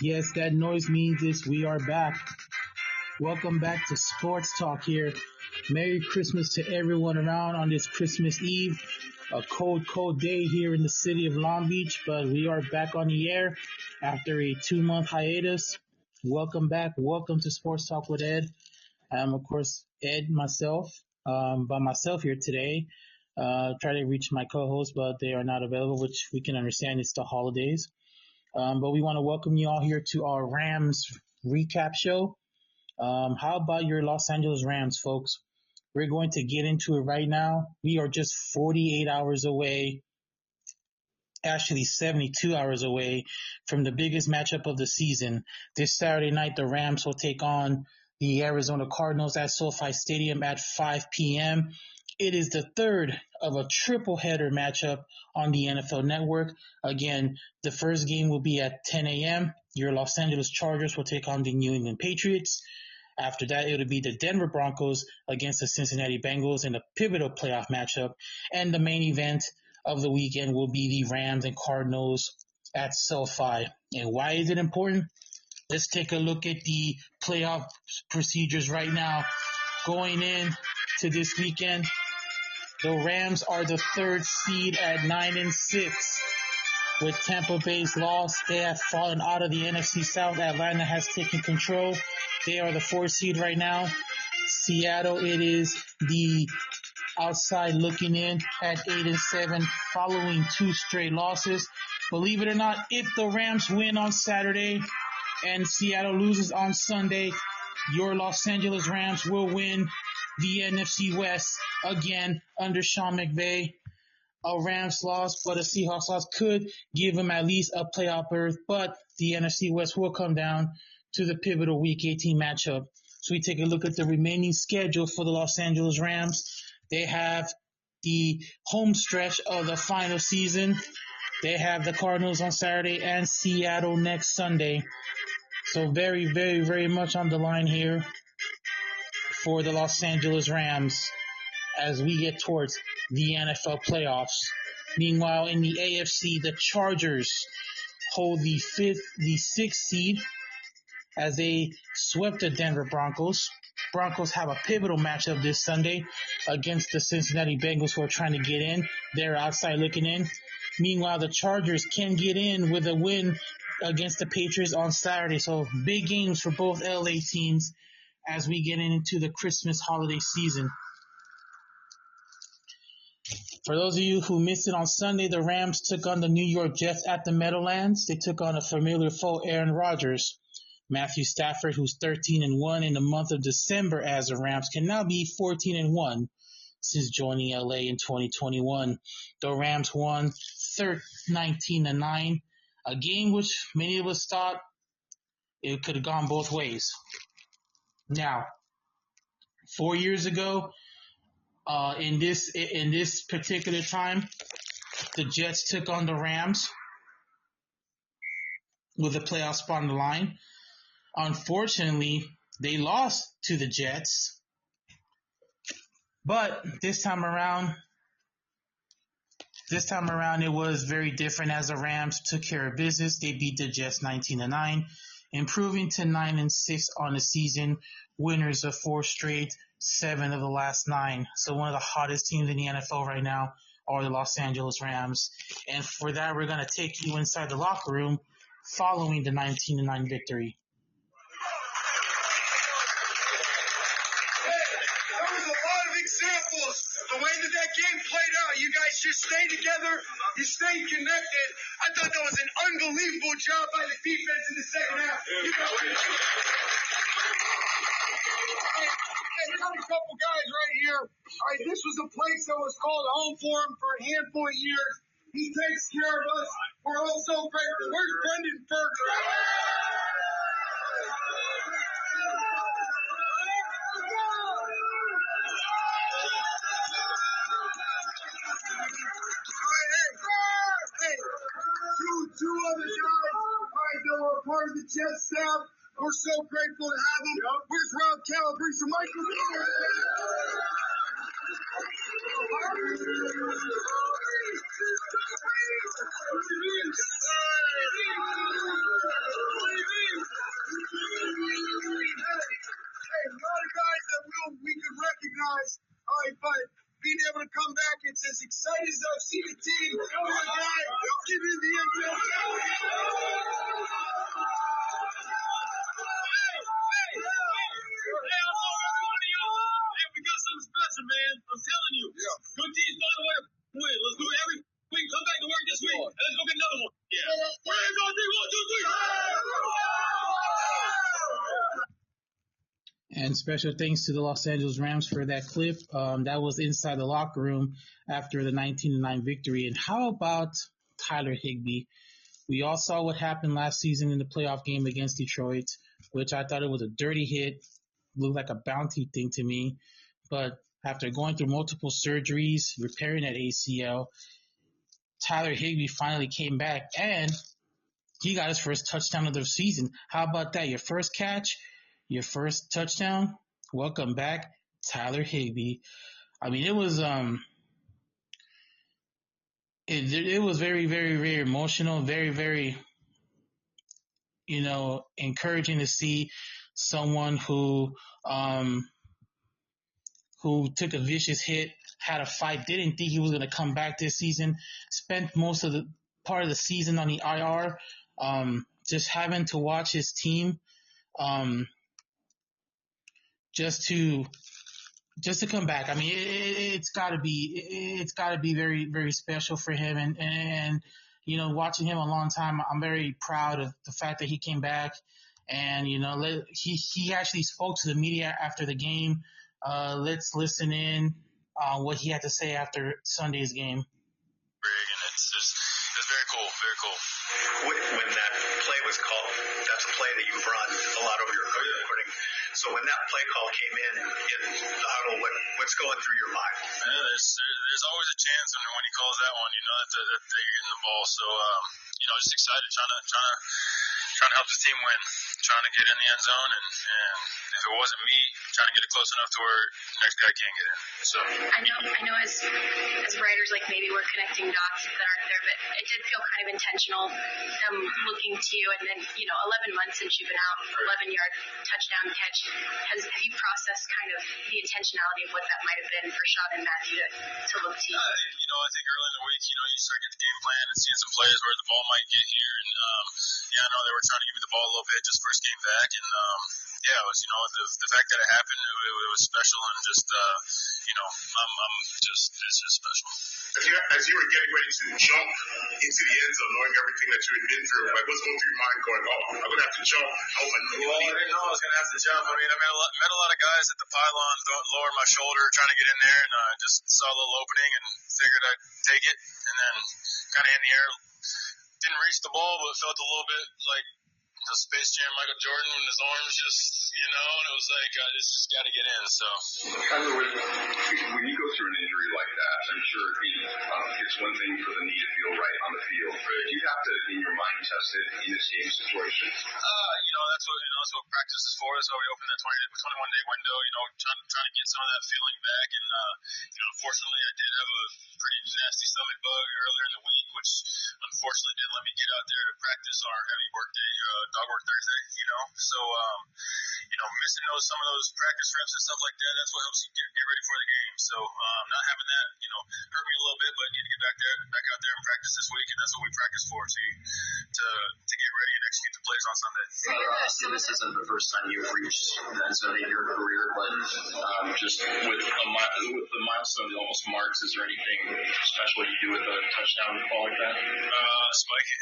Yes, that noise means this. We are back. Welcome back to Sports Talk here. Merry Christmas to everyone around on this Christmas Eve. A cold, cold day here in the city of Long Beach, but we are back on the air after a 2-month hiatus. Welcome back. Welcome to Sports Talk with Ed. I'm, of course, Ed, myself, by myself here today. Try to reach my co-hosts, but they are not available, which we can understand. It's the holidays. But we want to welcome you all here to our Rams recap show. How about your Los Angeles Rams, folks? We're going to get into it right now. We are just 48 hours away, actually 72 hours away from the biggest matchup of the season. This Saturday night, the Rams will take on the Arizona Cardinals at SoFi Stadium at 5 p.m. It is the third of a triple header matchup on the NFL Network. Again, the first game will be at 10 a.m. Your Los Angeles Chargers will take on the New England Patriots. After that, it'll be the Denver Broncos against the Cincinnati Bengals in a pivotal playoff matchup. And the main event of the weekend will be the Rams and Cardinals at SoFi. And why is it important? Let's take a look at the playoff procedures right now. Going in to this weekend, the Rams are the third seed at 9-6. With Tampa Bay's loss, they have fallen out of the NFC South. Atlanta has taken control. They are the fourth seed right now. Seattle, it is the outside looking in at 8-7 following 2 straight losses. Believe it or not, if the Rams win on Saturday and Seattle loses on Sunday, your Los Angeles Rams will win the NFC West again under Sean McVay. A Rams loss, but a Seahawks loss could give them at least a playoff berth, but the NFC West will come down to the pivotal Week 18 matchup. So we take a look at the remaining schedule for the Los Angeles Rams. They have the home stretch of the final season. They have the Cardinals on Saturday and Seattle next Sunday. So very, very, very much on the line here for the Los Angeles Rams as we get towards the NFL playoffs. Meanwhile, in the AFC, the Chargers hold the sixth seed as they swept the Denver Broncos. Broncos have a pivotal matchup this Sunday against the Cincinnati Bengals, who are trying to get in. They're outside looking in. Meanwhile, the Chargers can get in with a win against the Patriots on Saturday. So big games for both LA teams as we get into the Christmas holiday season. For those of you who missed it on Sunday, the Rams took on the New York Jets at the Meadowlands. They took on a familiar foe, Aaron Rodgers. Matthew Stafford, who's 13-1 in the month of December as the Rams, can now be 14-1 since joining LA in 2021. The Rams won 19-9, a game which many of us thought it could have gone both ways. Now, 4 years ago, in this particular time, the Jets took on the Rams with a playoff spot on the line. Unfortunately, they lost to the Jets. But this time around, it was very different as the Rams took care of business. They beat the Jets 19-9, improving to 9-6 on the season, winners of 4 straight, 7 of the last 9. So one of the hottest teams in the NFL right now are the Los Angeles Rams. And for that, we're going to take you inside the locker room following the 19-9 victory. Examples, the way that game played out, you guys just stayed together, you stayed connected. I thought that was an unbelievable job by the defense in the second half. You guys and there's a couple guys right here. All right, this was a place that was called home for him for a handful of years. He takes care of us. We're all so grateful. Where's Brendan Burke? part of the Jet staff. We're so grateful to have him. Where's Rob Calabrese and Michael? A lot of guys that we could recognize. All right, but being able to come back, it's as exciting as I've seen a team. Give me the end zone. We got something special, man. I'm telling you. Good teams find a way to win. Let's do it every week. Come back to work this week, and let's go get another one. Yeah. We're going to do 1, 2, 3. And special thanks to the Los Angeles Rams for that clip. That was inside the locker room after the 19-9 victory. And how about Tyler Higbee? We all saw what happened last season in the playoff game against Detroit, which I thought it was a dirty hit, looked like a bounty thing to me. But after going through multiple surgeries, repairing that ACL, Tyler Higbee finally came back, and he got his first touchdown of the season. How about that? Your first catch, your first touchdown. Welcome back, Tyler Higbee. I mean, it was it was very, very, very emotional, very, very, encouraging to see someone who took a vicious hit, had a fight, didn't think he was going to come back this season, spent most of the part of the season on the IR, just having to watch his team, just to come back. I mean, it's got to be very, very special for him, and watching him a long time, I'm very proud of the fact that he came back, and he actually spoke to the media after the game. Let's listen in on what he had to say after Sunday's game. And it's very cool, very cool. When that play was called, that's a play that you've run a lot over your career. So when that play call came in the huddle, what's going through your mind? Yeah, there's always a chance when he calls that one, that you're getting the ball. So just excited, trying to help the team win, trying to get in the end zone, and if it wasn't me, trying to get it close enough to where the next guy can't get in. So I know as writers, like, maybe we're connecting dots that aren't there, but it did feel kind of intentional, them looking to you, and then 11 months since you've been out, 11-yard touchdown catch. Have you processed kind of the intentionality of what that might have been for Sean and Matthew to look to you? I think early in the week, you start getting the game plan and seeing some plays where the ball might get here, and I know they were trying to give me the ball a little bit just first game back, and it was the fact that it happened, it was special, and just it's just special. As you were getting ready to jump into the end zone, knowing everything that you had been through, what's going through your mind going, I'm going to have to jump? Well, I didn't know I was going to have to jump. I mean, I met a lot of guys at the pylon, lowering my shoulder, trying to get in there, and just saw a little opening and figured I'd take it, and then kind of in the air. Didn't reach the ball, but felt a little bit like the Space Jam Michael Jordan when his arms just, and it was like, this just got to get in, so. Tyler, when you go through an injury like that, I'm sure it's one thing for the knee to feel right on the field. Do you have to, in your mind, test it in this game situation? That's what practice is for. That's why we opened that 21-day window, trying to get some of that feeling back, and, unfortunately, I did have a pretty nasty stomach bug earlier in the week, which unfortunately didn't let me get out there to practice our heavy work day, dog work Thursday, so, missing some of those practice reps and stuff like that, that's what helps you get ready for the game. So, not having that, hurt me a little bit, but need to get back out there and practice this week, and that's what we practice for, to get ready and execute the plays on Sunday. This isn't the first time you've reached the end zone in your career, but just with the milestone that almost marks, is there anything special you do with a touchdown call like that? Spike it.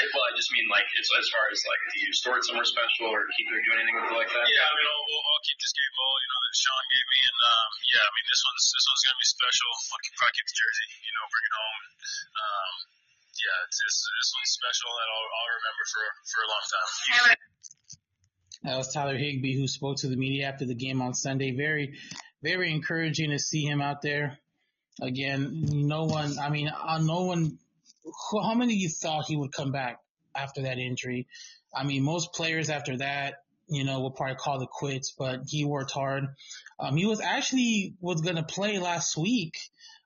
I just mean, like, it's as far as, like, do you store it somewhere special or keep doing anything with it like that? Yeah, I mean, I'll keep this game ball, that Sean gave me, and this one's gonna be special. I'll probably keep the jersey, bring it home. This one's special that I'll remember for a long time. That was Tyler Higbee, who spoke to the media after the game on Sunday. Very, very encouraging to see him out there. Again, how many of you thought he would come back? after that injury. I mean, most players after that, will probably call it quits, but he worked hard. He was going to play last week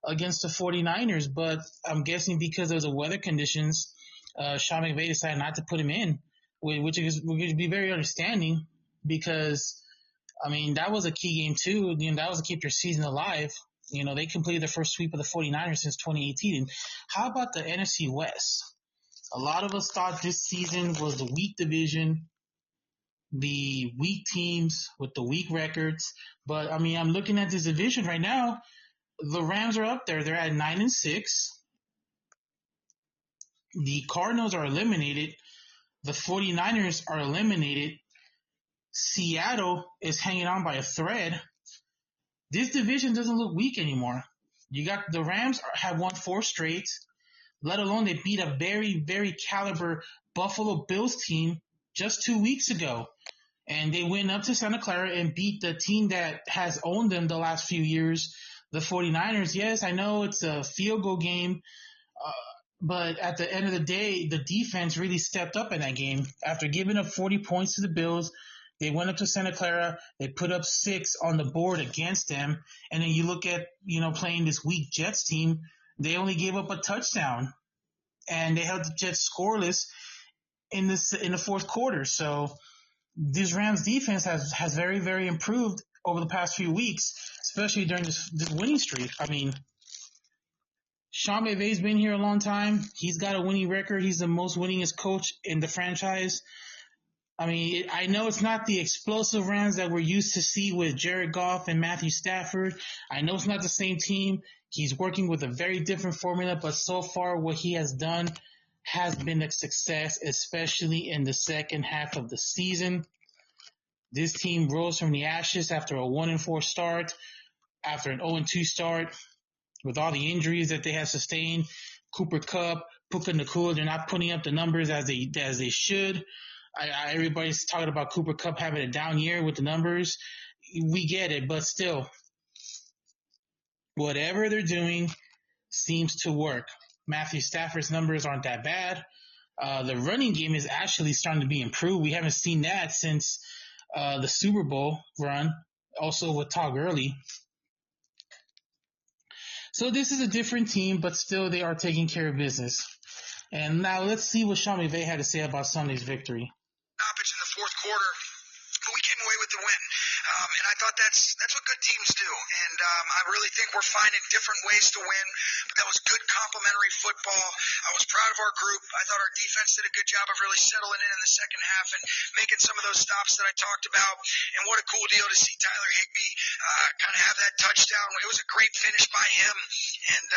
against the 49ers, but I'm guessing because of the weather conditions, Sean McVay decided not to put him in, which would be very understanding because, I mean, that was a key game too. That was to keep your season alive. They completed the first sweep of the 49ers since 2018. And how about the NFC West? A lot of us thought this season was the weak division, the weak teams with the weak records. But, I mean, I'm looking at this division right now. The Rams are up there. They're at 9-6. The Cardinals are eliminated. The 49ers are eliminated. Seattle is hanging on by a thread. This division doesn't look weak anymore. You got the Rams have won 4 straight, let alone they beat a very, very caliber Buffalo Bills team just 2 weeks ago. And they went up to Santa Clara and beat the team that has owned them the last few years, the 49ers. Yes, I know it's a field goal game, but at the end of the day, the defense really stepped up in that game. After giving up 40 points to the Bills, they went up to Santa Clara. They put up 6 on the board against them. And then you look at, playing this weak Jets team, they only gave up a touchdown. And they held the Jets scoreless in the fourth quarter. So this Rams defense has very, very improved over the past few weeks, especially during this winning streak. I mean, Sean McVay's been here a long time. He's got a winning record. He's the most winningest coach in the franchise. I mean, I know it's not the explosive Rams that we're used to see with Jared Goff and Matthew Stafford. I know it's not the same team. He's working with a very different formula, but so far what he has done has been a success, especially in the second half of the season. This team rose from the ashes after a 1-4 start, after an 0-2 start, with all the injuries that they have sustained. Cooper Kupp, Puka Nacua, they're not putting up the numbers as they should. Everybody's talking about Cooper Kupp having a down year with the numbers. We get it, but still, whatever they're doing seems to work. Matthew Stafford's numbers aren't that bad. The running game is actually starting to be improved. We haven't seen that since the Super Bowl run, also with Todd Gurley. So this is a different team, but still they are taking care of business. And now let's see what Sean McVay had to say about Sunday's victory. Stoppage in the fourth quarter, but we came away with the win. And I thought that's what good teams do. And I really think we're finding different ways to win. But that was good complementary football. I was proud of our group. I thought our defense did a good job of really settling in the second half and making some of those stops that I talked about. And what a cool deal to see Tyler Higbee kind of have that touchdown. It was a great finish by him. And,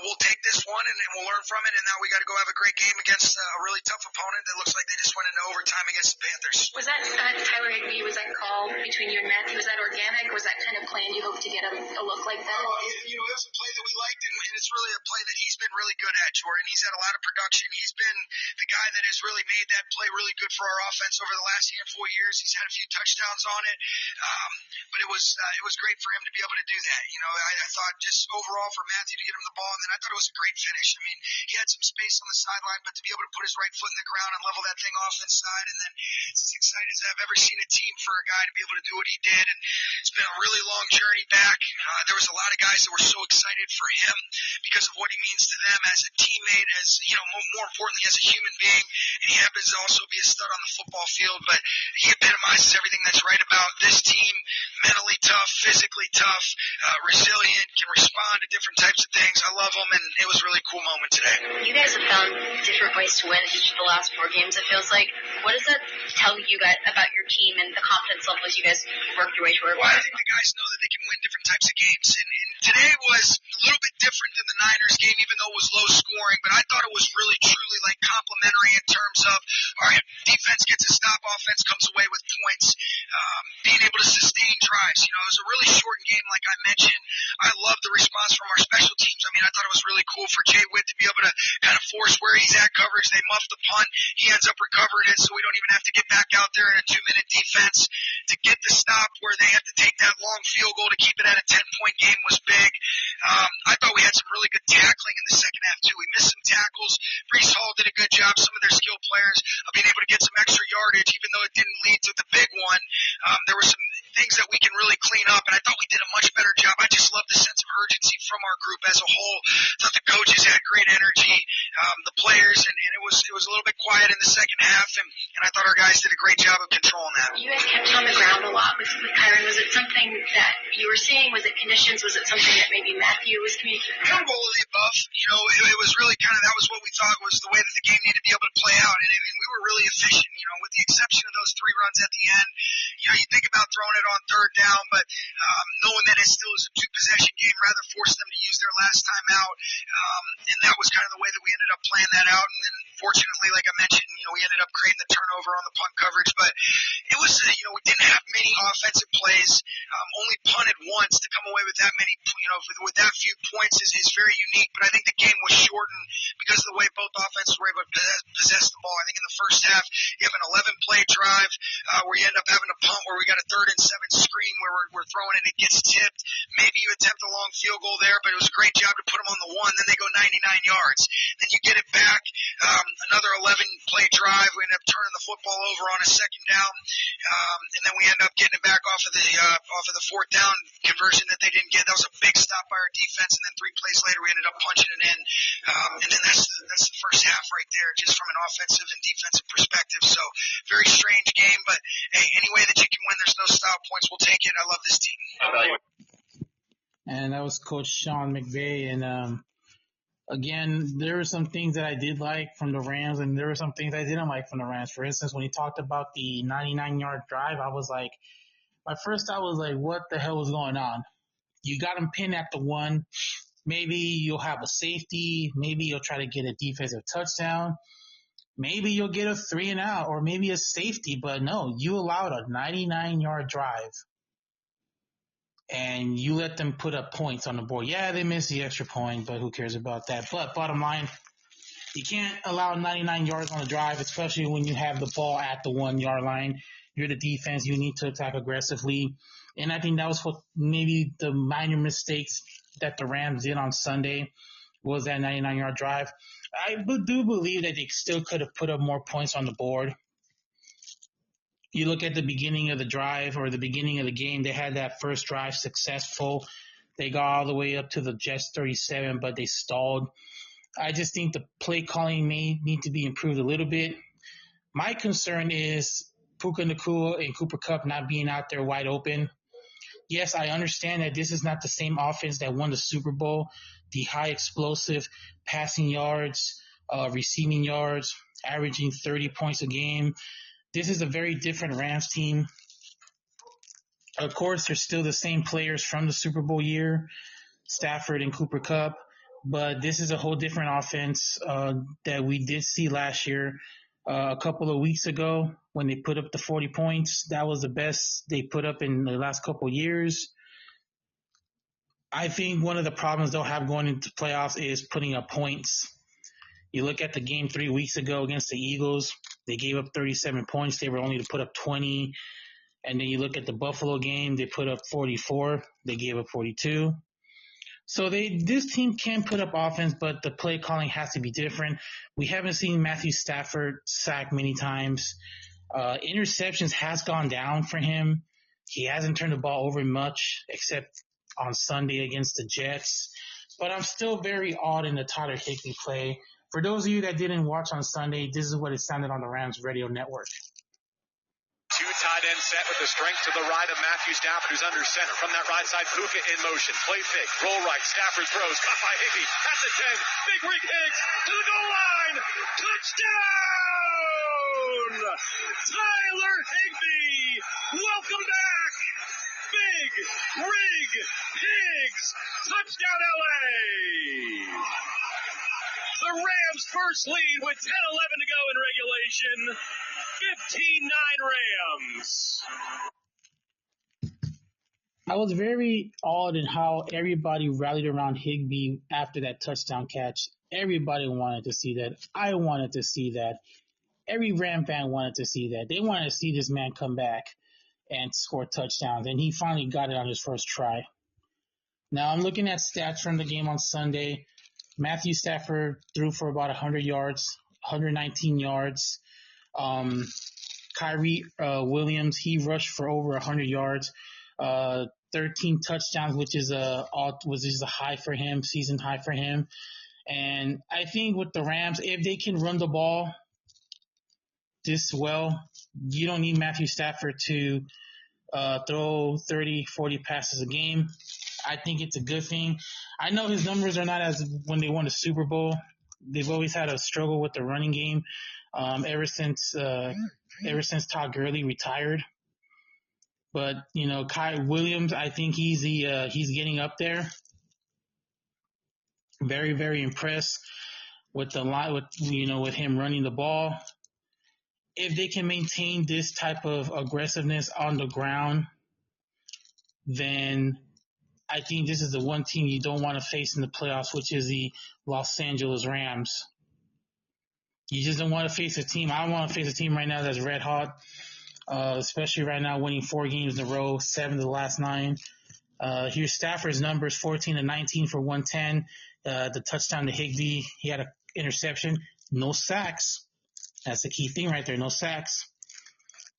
we'll take this one and we'll learn from it. And now we got to go have a great game against a really tough opponent that looks like they just went into overtime against the Panthers. Was that Tyler Higbee? Was that call between you and Matthew? Was that organic? Was that kind of planned? You hope to get a look like that? It was a play that we liked, and it's really a play that he's been really good at, Jordan. He's had a lot of production. He's been the guy that has really made that play really good for our offense over the last handful of years. He's had a few touchdowns on it, but it was great for him to be able to do that. I thought just overall for Matthew to get him the ball, and then I thought it was a great finish. I mean, he had some space on the sideline, but to be able to put his right foot in the ground and level that thing off inside, and then it's as excited as I've ever seen a team for a guy to be able to do what he did. And it's been a really long journey back. There was a lot of guys that were so excited for him because of what he means to them as a teammate, as more importantly as a human being. And he happens to also be a stud on the football field, but he epitomizes everything that's right about this team. Mentally tough, physically tough, resilient, can respond to different types of things. I love him, and it was a really cool moment today. You guys have found different ways to win each of the last 4 games, it feels like. What does that tell you guys about your team and the confidence level as you guys work your way toward? Well, I think the guys know that they can win different types of games, and today was a little bit different than the Niners game, even though it was low scoring, but I thought it was really, truly complementary in terms of, all right, defense gets a stop, offense comes away with points, being able to sustain drives. It was a really short game, like I mentioned. I love the response from our special teams. I mean, I thought it was really cool for Jay Witt to be able to kind of force where he's at coverage. They muff the punt. He ends up recovering it, so we don't even have to get back out there in a 2-minute defense to get the stop where they have to take that long field goal to keep it at a 10-point game was big. I thought we had some really good tackling in the second half, too. We missed some tackles. Brees Hall did a good job. Some of their skilled players of being able to get some extra yardage, even though it didn't lead to the big one. There were some things that we can really clean up, and I thought we did a much better job. I just love the sense of urgency from our group as a whole. I thought the coaches had great energy, the players, and it was a little bit quiet in the second half, and I thought our guys did a great job of controlling that. You guys kept on the ground a lot with Kyron. Was it something that you were seeing? Was it conditions? Was it something that maybe Matthew was communicating? Kind of all of the above. It was really kind of, that was what we thought was the way that the game needed to be able to play out, and we were really efficient, with the exception of those 3 runs at the end. You think about throwing it on third down, but knowing that it still is a 2-possession game, rather force them to use their last time out, and that was kind of the way that we ended up playing that out, and then fortunately, like I mentioned, we ended up creating the turnover on the punt coverage, but it was, we didn't have many offensive plays, only punted once. To come away with that many, with that few points is very unique, but I think the game was shortened because of the way both offenses were able to possess the ball. I think in the first half, you have an 11-play drive where you end up having a punt where we got a 3rd and 7 screen where we're throwing and it gets tipped. Maybe you attempt a long field goal there, but it was a great job to put them on the 1. Then they go 99 yards. Then you get it back, another 11-play drive. We end up turning the football over on a 2nd down, and then we end up getting it back off of the 4th down conversion that they didn't get. That was a big stop by our defense, and then 3 plays later we ended up punching it in. And then that's the first half right there, just from an offensive and defensive perspective. So very strange game, but hey, any way that you can win, there's no style points. We'll take it. I love this team. And that was Coach Sean McVay. And again, there were some things that I did like from the Rams, and there were some things I didn't like from the Rams. For instance, when he talked about the 99-yard drive, my first thought was like, what the hell was going on? You got him pinned at the 1. Maybe you'll have a safety. Maybe you'll try to get a defensive touchdown. Maybe you'll get a 3-and-out or maybe a safety. But no, you allowed a 99-yard drive, and you let them put up points on the board. Yeah, they missed the extra point, but who cares about that? But bottom line, you can't allow 99 yards on the drive, especially when you have the ball at the 1-yard line. You're the defense. You need to attack aggressively. And I think that was what maybe the minor mistakes that the Rams did on Sunday was that 99-yard drive. I do believe that they still could have put up more points on the board. You look at the beginning of the drive or the beginning of the game, they had that first drive successful. They got all the way up to the Jets 37, but they stalled. I just think the play calling may need to be improved a little bit. My concern is Puka Nacua and Cooper Kupp not being out there wide open. Yes, I understand that this is not the same offense that won the Super Bowl. The high explosive passing yards, receiving yards, averaging 30 points a game. This is a very different Rams team. Of course, they're still the same players from the Super Bowl year, Stafford and Cooper Kupp, but this is a whole different offense that we did see last year. A couple of weeks ago when they put up the 40 points, that was the best they put up in the last couple of years. I think one of the problems they'll have going into playoffs is putting up points. You look at the game 3 weeks ago against the Eagles, they gave up 37 points. They were only to put up 20. And then you look at the Buffalo game, they put up 44. They gave up 42. So this team can put up offense, but the play calling has to be different. We haven't seen Matthew Stafford sack many times. Interceptions has gone down for him. He hasn't turned the ball over much, except on Sunday against the Jets. But I'm still very awed in the Tyler Higbee play. For those of you that didn't watch on Sunday, this is what it sounded on the Rams radio network. 2 tight end set with the strength to the right of Matthew Stafford, who's under center. From that right side, Puka in motion. Play fake. Roll right. Stafford throws. Caught by Higbee. At the 10. Big Rig Higgs to the goal line. Touchdown! Tyler Higbee. Welcome back. Big Rig Higgs. Touchdown LA. The Rams' first lead with 10-11 to go in regulation. 15-9 Rams. I was very awed in how everybody rallied around Higbee after that touchdown catch. Everybody wanted to see that. I wanted to see that. Every Ram fan wanted to see that. They wanted to see this man come back and score touchdowns, and he finally got it on his first try. Now I'm looking at stats from the game on Sunday. Matthew Stafford threw for about 100 yards, 119 yards. Kyrie Williams, he rushed for over 100 yards, 13 touchdowns, which is a high for him, season high for him. And I think with the Rams, if they can run the ball this well, you don't need Matthew Stafford to throw 30, 40 passes a game. I think it's a good thing. I know his numbers are not as when they won the Super Bowl. They've always had a struggle with the running game ever since Todd Gurley retired. But Kai Williams, I think he's getting up there. Very, very impressed with with him running the ball. If they can maintain this type of aggressiveness on the ground, then I think this is the one team you don't want to face in the playoffs, which is the Los Angeles Rams. You just don't want to face a team. I don't want to face a team right now that's red hot, especially right now winning 4 games in a row, 7 of the last 9. Here's Stafford's numbers, 14 to 19 for 110. The touchdown to Higbee, he had an interception. No sacks. That's the key thing right there, no sacks.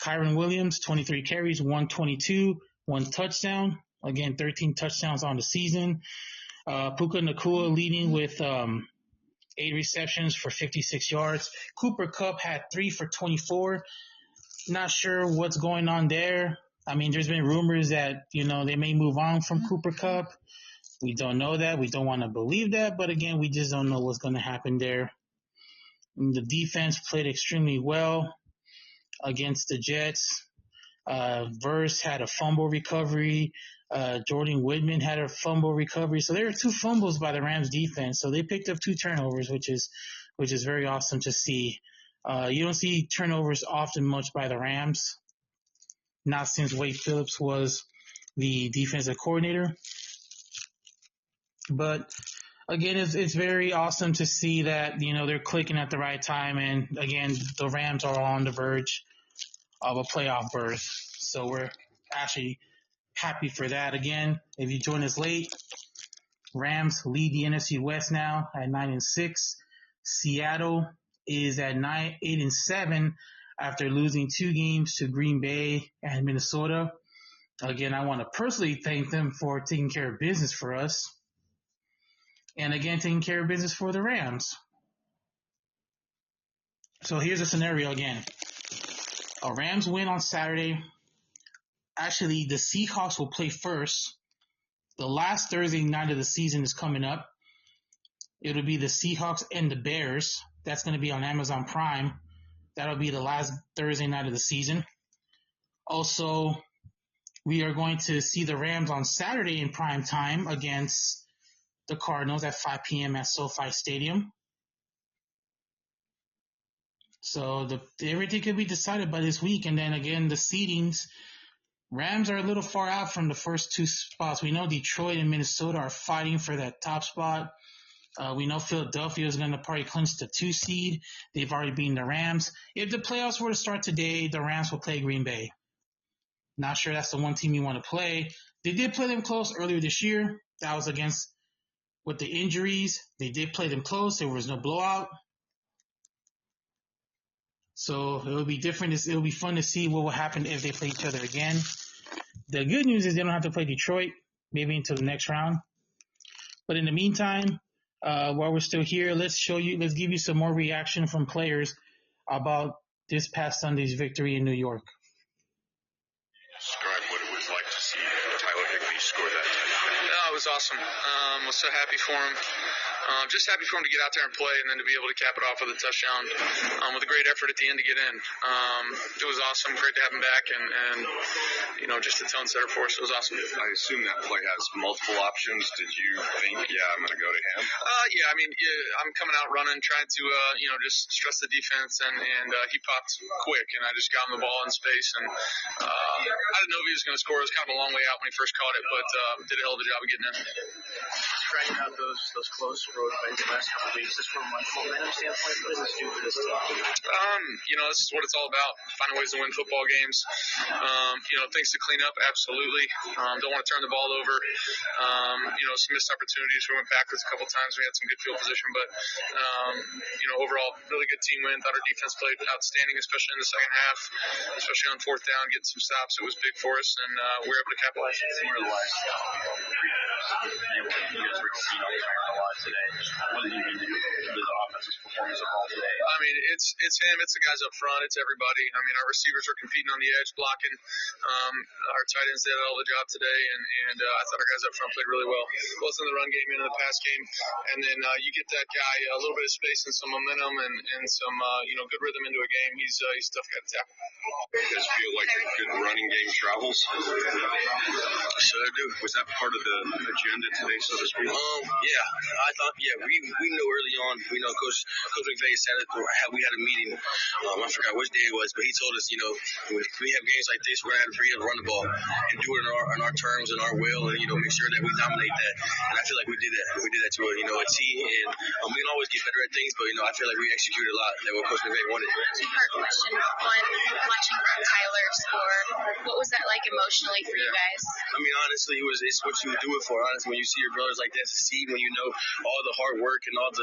Kyron Williams, 23 carries, 122, 1 touchdown. Again, 13 touchdowns on the season. Puka Nacua leading with 8 receptions for 56 yards. Cooper Kupp had 3 for 24. Not sure what's going on there. I mean, there's been rumors that, they may move on from Cooper Kupp. We don't know that. We don't want to believe that. But again, we just don't know what's going to happen there. And the defense played extremely well against the Jets. Verse had a fumble recovery. Jordan Whitman had a fumble recovery. So there were 2 fumbles by the Rams defense. So they picked up 2 turnovers, which is very awesome to see. You don't see turnovers often much by the Rams. Not since Wade Phillips was the defensive coordinator. But again, it's very awesome to see that, they're clicking at the right time. And again, the Rams are on the verge of a playoff berth. So we're actually happy for that. Again, if you join us late, Rams lead the NFC West now at 9-6. Seattle is at 8-7 after losing 2 games to Green Bay and Minnesota. Again, I want to personally thank them for taking care of business for us. And again, taking care of business for the Rams. So here's a scenario again. A Rams win on Saturday. Actually, the Seahawks will play first. The last Thursday night of the season is coming up. It'll be the Seahawks and the Bears. That's going to be on Amazon Prime. That'll be the last Thursday night of the season. Also, we are going to see the Rams on Saturday in prime time against the Cardinals at 5 p.m. at SoFi Stadium. So everything could be decided by this week. And then again, the seedings. Rams are a little far out from the first 2 spots. We know Detroit and Minnesota are fighting for that top spot. We know Philadelphia is going to probably clinch the 2 seed. They've already beaten the Rams. If the playoffs were to start today, the Rams will play Green Bay. Not sure that's the one team you want to play. They did play them close earlier this year. That was with the injuries. They did play them close. There was no blowout. So it will be different. It will be fun to see what will happen if they play each other again. The good news is they don't have to play Detroit, maybe until the next round. But in the meantime, while we're still here, let's give you some more reaction from players about this past Sunday's victory in New York. Describe what it was like to see Tyler Higbee score that touchdown. Yeah, it was awesome. I was so happy for him. Just happy for him to get out there and play, and then to be able to cap it off with a touchdown with a great effort at the end to get in. It was awesome. Great to have him back, and just a tone setter for us. It was awesome. I assume that play has multiple options. Did you think, I'm going to go to him? I'm coming out running, trying to, just stress the defense, and he popped quick, and I just got him the ball in space, and I didn't know if he was going to score. It was kind of a long way out when he first caught it, but did a hell of a job of getting in. Striking out those close road wins the last couple of weeks, just from a momentum standpoint, what does this do for this team? This is what it's all about, finding ways to win football games. Things to clean up, absolutely. Don't want to turn the ball over. Some missed opportunities. We went backwards a couple times. We had some good field position, but overall, really good team win. Thought our defense played outstanding, especially in the second half, especially on fourth down, getting some stops. It was big for us, and we were able to capitalize. Similar to the last 3 years, you guys were a lot today. What did you mean to do with the offensive performance overall today? It's him. It's the guys up front. It's everybody. Our receivers are competing on the edge, blocking. Our tight ends did all the job today, and I thought our guys up front played really well. Both in the run game and in the pass game. And then you get that guy a little bit of space and some momentum and some good rhythm into a game. He's a tough guy to tackle. You guys feel like a good running game travels? So do. Was that part of the agenda today, so to speak? I thought, we knew early on, Coach McVay said it, we had a meeting, I forgot which day it was, but he told us, if we have games like this, we're going to have to run the ball and do it in our terms and our will, and, make sure that we dominate that. And I feel like we did that. We did that to a team, and we can always get better at things, but, I feel like we executed a lot that what Coach McVay wanted. Two-part question. One, watching Tyler score, what was that like emotionally for you guys? Honestly, it's what you do it for. Honestly, when you see your brothers like that, to see when you know all the hard work and all the,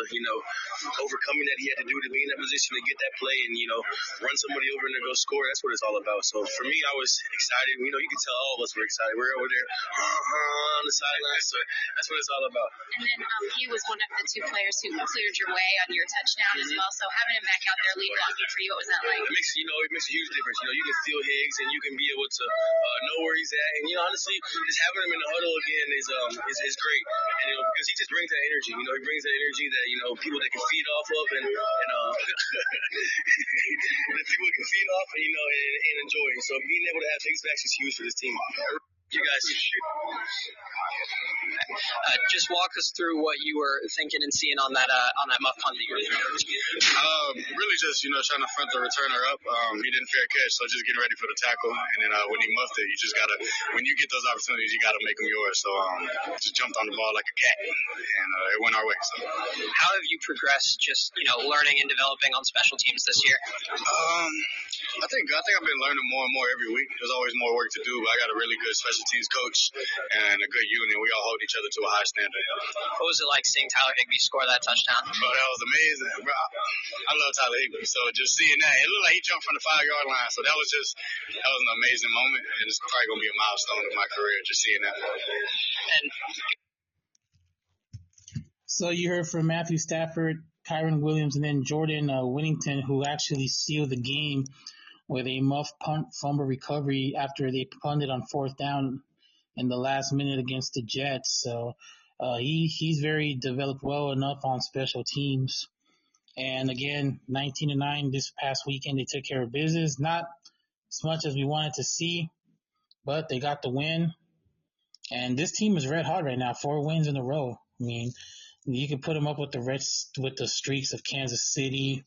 overcoming that he had to do to be in that position to get that play and, run somebody over and to go score, that's what it's all about. So for me, I was excited. You can tell all of us were excited. We were over there on the sideline, so that's what it's all about. And then he was one of the two players who cleared your way on your touchdown as well. So having him back out there lead blocking for you, what was that like? It makes a huge difference. You can feel Higgs and you can be able to know where he's at. And honestly, just having him in the huddle again is great. And because he just brings that energy. He brings that energy that people that can feed off of and that people can feed off and enjoy. So being able to have Higgs back is huge for this team. You guys just walk us through what you were thinking and seeing on that muff punt that you were doing. Really just, trying to front the returner up. He didn't fair catch, so just getting ready for the tackle. And then when he muffed it, you just got to, when you get those opportunities, you got to make them yours. So just jumped on the ball like a cat, and it went our way. So. How have you progressed just, learning and developing on special teams this year? I think I've been learning more and more every week. There's always more work to do, but I got a really good special teams coach and a good unit. We all hold each other to a high standard. What was it like seeing Tyler Higbee score that touchdown? Oh, that was amazing. Bro, I love Tyler Higbee. So just seeing that, it looked like he jumped from the 5-yard line. So that was an amazing moment, and it's probably going to be a milestone in my career, just seeing that. And so you heard from Matthew Stafford, Kyron Williams, and then Jordan Whittington, who actually sealed the game with a muff punt fumble recovery after they punted on fourth down in the last minute against the Jets. So he's very developed well enough on special teams. And again, 19-9 this past weekend, they took care of business. Not as much as we wanted to see, but they got the win. And this team is red hot right now, 4 wins in a row. You can put them up with the streaks of Kansas City,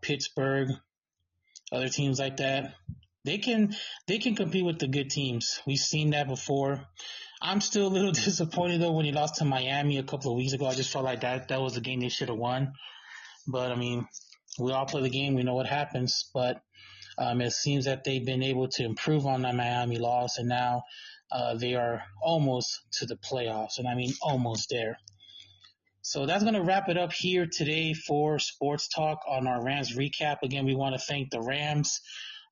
Pittsburgh, other teams like that. They can compete with the good teams. We've seen that before. I'm still a little disappointed though when he lost to Miami a couple of weeks ago. I just felt like that was a game they should have won. But we all play the game. We know what happens. But it seems that they've been able to improve on that Miami loss, and now they are almost to the playoffs, and almost there. So that's going to wrap it up here today for Sports Talk on our Rams recap. Again, we want to thank the Rams,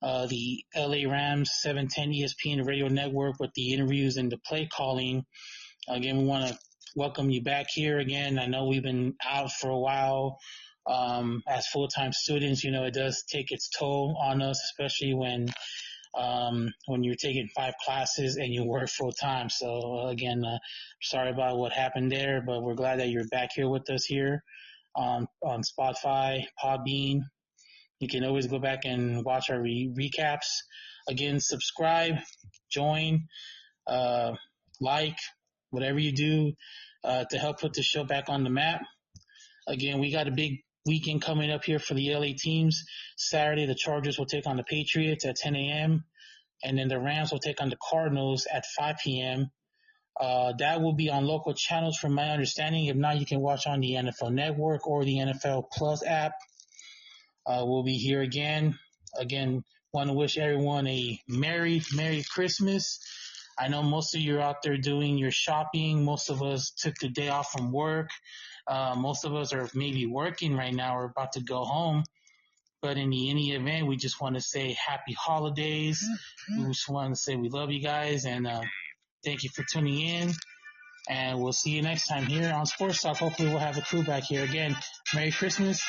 the LA Rams 710 ESPN radio network with the interviews and the play calling. Again, we want to welcome you back here again. I know we've been out for a while. As full-time students, it does take its toll on us, especially when you're taking 5 classes and you work full-time. So again, sorry about what happened there, but we're glad that you're back here with us here on Spotify, Podbean. You can always go back and watch our recaps. Again, subscribe, join, like, whatever you do. to help put the show back on the map. Again, we got a big weekend coming up here for the LA teams. Saturday, the Chargers will take on the Patriots at 10 a.m., and then the Rams will take on the Cardinals at 5 p.m. That will be on local channels from my understanding. If not, you can watch on the NFL Network or the NFL Plus app. We'll be here again. Again, want to wish everyone a Merry Christmas. I know most of you are out there doing your shopping. Most of us took the day off from work. Most of us are maybe working right now or about to go home. But in any event, we just want to say happy holidays. We just want to say we love you guys and thank you for tuning in. And we'll see you next time here on Sports Talk. Hopefully we'll have the crew back here again. Merry Christmas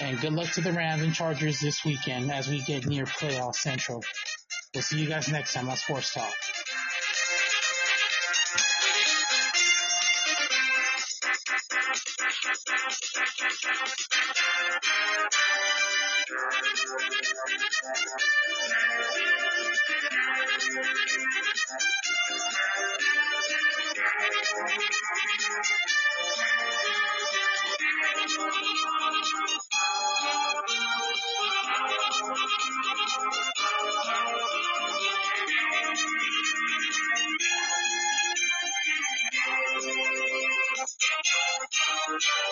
and good luck to the Rams and Chargers this weekend as we get near playoff central. We'll see you guys next time on Sports Talk.